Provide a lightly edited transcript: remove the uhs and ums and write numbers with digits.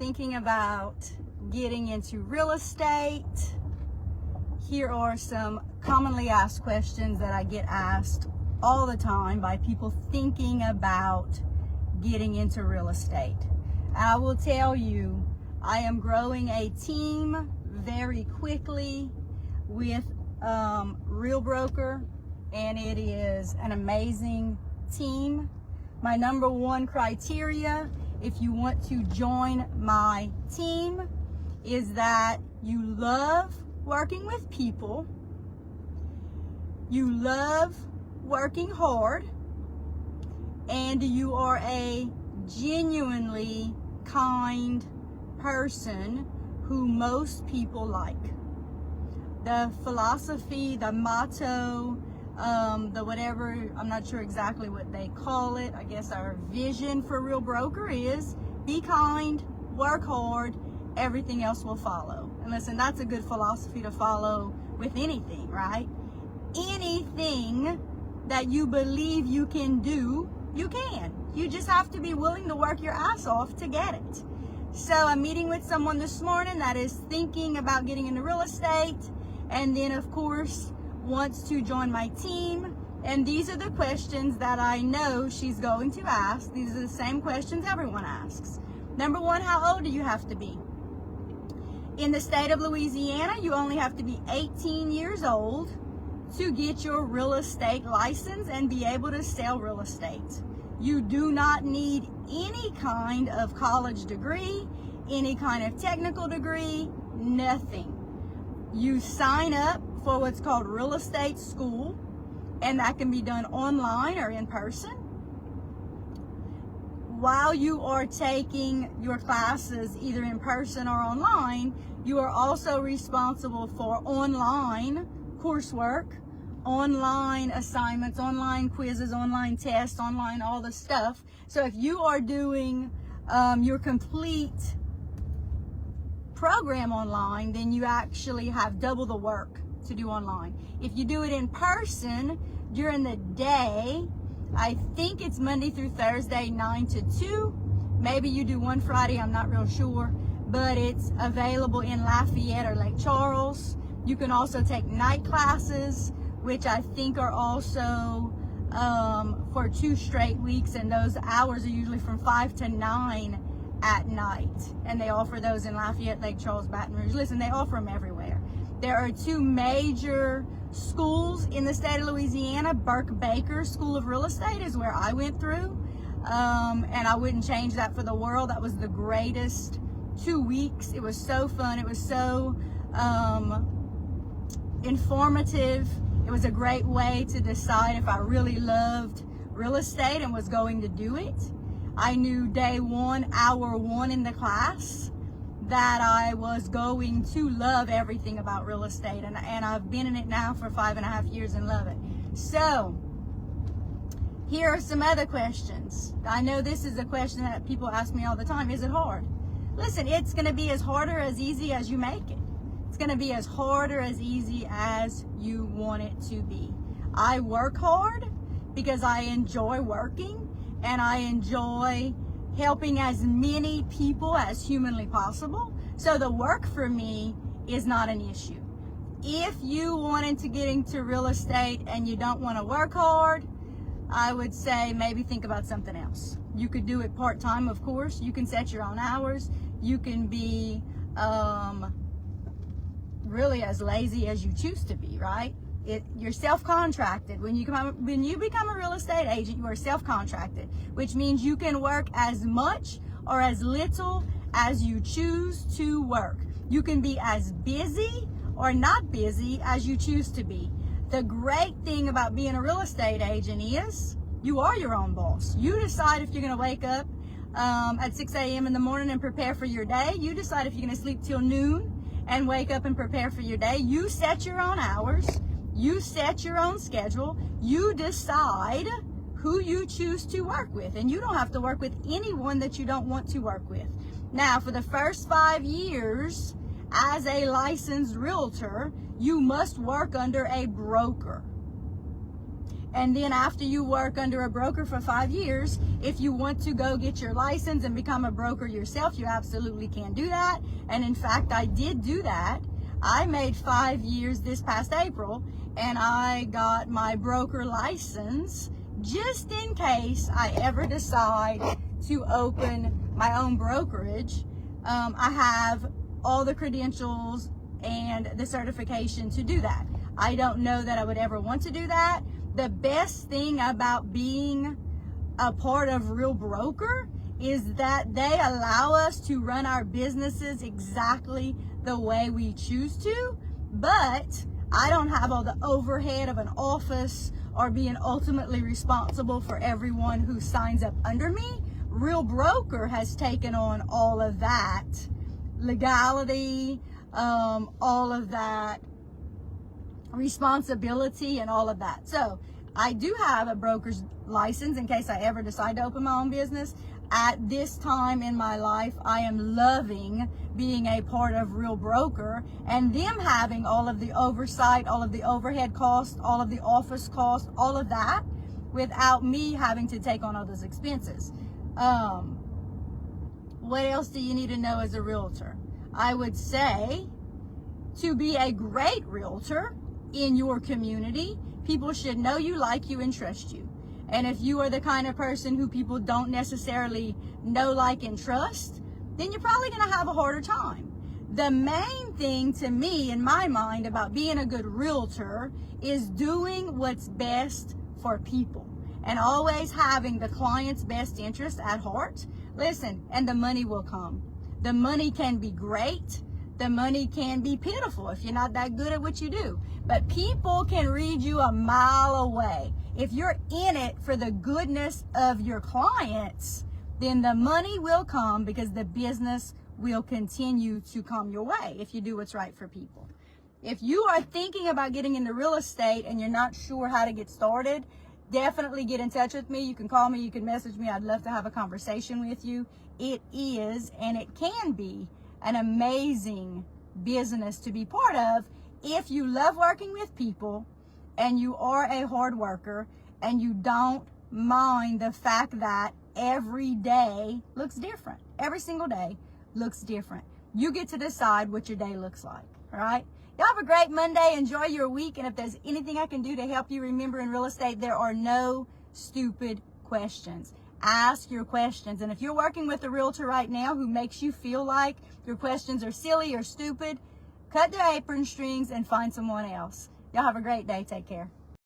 thinking about getting into real estate, here are some commonly asked questions that I get asked all the time by people thinking about getting into real estate. And I will tell you, I am growing a team very quickly with Real Broker, and it is an amazing team. My number one criteria, if you want to join my team, is that you love working with people, you love working hard, and you are a genuinely kind person who most people like. The philosophy, the motto, the whatever, I'm not sure exactly what they call it. I guess our vision for Real Broker is be kind, work hard, everything else will follow. And listen, that's a good philosophy to follow with anything, right? Anything that you believe you can do, you can. You just have to be willing to work your ass off to get it. So I'm meeting with someone this morning that is thinking about getting into real estate, and then of course wants to join my team. And these are the questions that I know she's going to ask. These are the same questions everyone asks. Number one, how old do you have to be? In the state of Louisiana, you only have to be 18 years old to get your real estate license and be able to sell real estate. You do not need any kind of college degree, any kind of technical degree, nothing. You sign up for what's called real estate school, and that can be done online or in person. While you are taking your classes either in person or online, you are also responsible for online coursework, online assignments, online quizzes, online tests, online all the stuff. So if you are doing your complete program online, then you actually have double the work to do online. If you do it in person during the day, I think it's Monday through Thursday, 9 to 2. Maybe you do one Friday, I'm not real sure, but it's available in Lafayette or Lake Charles. You can also take night classes, which I think are also for 2 straight weeks, and those hours are usually from 5 to 9 at night. And they offer those in Lafayette, Lake Charles, Baton Rouge. Listen, they offer them everywhere. There are 2 major schools in the state of Louisiana. Burke-Baker School of Real Estate is where I went through, and I wouldn't change that for the world. That was the greatest 2 weeks. It was so fun. It was so informative. It was a great way to decide if I really loved real estate and was going to do it. I knew day one, hour one in the class, that I was going to love everything about real estate, and I've been in it now for 5.5 years and love it. So here are some other questions. I know this is a question that people ask me all the time. Is it hard? Listen, it's going to be as hard or as easy as you make it. It's going to be as hard or as easy as you want it to be. I work hard because I enjoy working, and I enjoy helping as many people as humanly possible. So the work for me is not an issue. If you wanted to get into real estate and you don't want to work hard, I would say maybe think about something else. You could do it part-time, of course. You can set your own hours. You can be really as lazy as you choose to be, right? You're self-contracted. When you become a real estate agent, you are self-contracted, which means you can work as much or as little as you choose to work. You can be as busy or not busy as you choose to be. The great thing about being a real estate agent is you are your own boss. You decide if you're going to wake up at 6 a.m. in the morning and prepare for your day. You decide if you're going to sleep till noon and wake up and prepare for your day. You set your own hours. You set your own schedule. You decide who you choose to work with, and you don't have to work with anyone that you don't want to work with. Now, for the first 5 years as a licensed realtor, you must work under a broker. And then after you work under a broker for 5 years, if you want to go get your license and become a broker yourself, you absolutely can do that. And in fact, I did do that. I made 5 years this past April, and I got my broker license just in case I ever decide to open my own brokerage. I have all the credentials and the certification to do that. I don't know that I would ever want to do that. The best thing about being a part of Real Broker is that they allow us to run our businesses exactly the way we choose to, but I don't have all the overhead of an office or being ultimately responsible for everyone who signs up under me. Real Broker has taken on all of that legality, all of that responsibility and all of that. So I do have a broker's license in case I ever decide to open my own business. At this time in my life, I am loving being a part of Real Broker and them having all of the oversight, all of the overhead costs, all of the office costs, all of that without me having to take on all those expenses. What else do you need to know as a realtor? I would say to be a great realtor in your community, people should know you, like you, and trust you. And if you are the kind of person who people don't necessarily know, like, and trust, then you're probably going to have a harder time. The main thing to me, in my mind, about being a good realtor is doing what's best for people and always having the client's best interest at heart. Listen, and the money will come. The money can be great. The money can be pitiful if you're not that good at what you do. But people can read you a mile away. If you're in it for the goodness of your clients, then the money will come because the business will continue to come your way if you do what's right for people. If you are thinking about getting into real estate and you're not sure how to get started, definitely get in touch with me. You can call me, you can message me. I'd love to have a conversation with you. It is, and it can be, an amazing business to be part of if you love working with people and you are a hard worker and you don't mind the fact that every day looks different. Every single day looks different. You get to decide what your day looks like, all right? Y'all have a great Monday. Enjoy your week. And if there's anything I can do to help you remember in real estate, there are no stupid questions. Ask your questions. And if you're working with a realtor right now who makes you feel like your questions are silly or stupid, cut the apron strings and find someone else. Y'all have a great day. Take care.